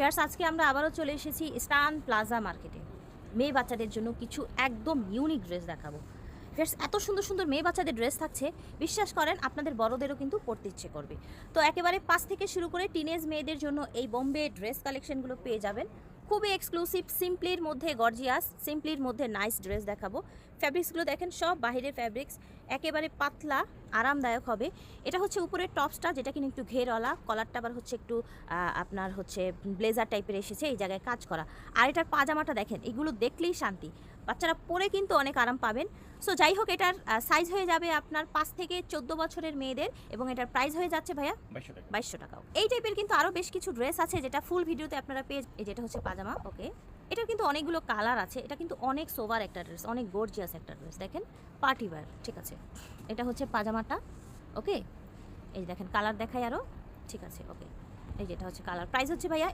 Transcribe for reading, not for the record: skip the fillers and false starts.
Fairs আজকে আমরা আবারও চলে এসেছি ইস্টার্ন প্লাজা মার্কেটে। মেয়ে বাচ্চাদের জন্য কিছু একদম ইউনিক ড্রেস দেখাবো। ফেয়ার্স এত সুন্দর সুন্দর মেয়ে বাচ্চাদের ড্রেস থাকছে, বিশ্বাস করেন আপনাদের বড়দেরও কিন্তু পরতে ইচ্ছে করবে। তো একেবারে 5 থেকে শুরু করে টিনেজ মেয়েদের জন্য এই বোম্বে ড্রেস কালেকশনগুলো পেয়ে যাবেন। খুবই এক্সক্লুসিভ, সিম্পলির মধ্যে গর্জিয়াস, সিম্পলির মধ্যে নাইস ড্রেস দেখাবো। ফ্যাব্রিক্সগুলো দেখেন, সব বাহিরের ফ্যাব্রিক্স, একেবারে পাতলা, আরামদায়ক হবে। এটা হচ্ছে উপরের টপসটা, যেটা কিন্তু একটু ঘেরওয়ালা, কলারটা আবার হচ্ছে একটু আপনার হচ্ছে ব্লেজার টাইপের এসেছে, এই জায়গায় কাজ করা। আর এটার পাজামাটা দেখেন, এগুলো দেখলেই শান্তি, বাচ্চারা পরে কিন্তু অনেক আরাম পাবেন। সো যাই হোক, এটার সাইজ হয়ে যাবে আপনার 5 থেকে 14 বছরের মেয়েদের, এবং এটার প্রাইস হয়ে যাচ্ছে ভাইয়া 2200 টাকাও। এই টাইপের কিন্তু আরও বেশ কিছু ড্রেস আছে, যেটা ফুল ভিডিওতে আপনারা পেয়ে, যেটা হচ্ছে পাজামা। ওকে, এটার কিন্তু অনেকগুলো কালার আছে। এটা কিন্তু অনেক সোভার একটা ড্রেস, অনেক গর্জিয়াস একটা ড্রেস, দেখেন পার্টি ওয়্যার। ঠিক আছে, এটা হচ্ছে পাজামাটা। ওকে, এই দেখেন কালার দেখাই আরও। ঠিক আছে, ওকে, এই যেটা হচ্ছে কালার। প্রাইস হচ্ছে ভাইয়া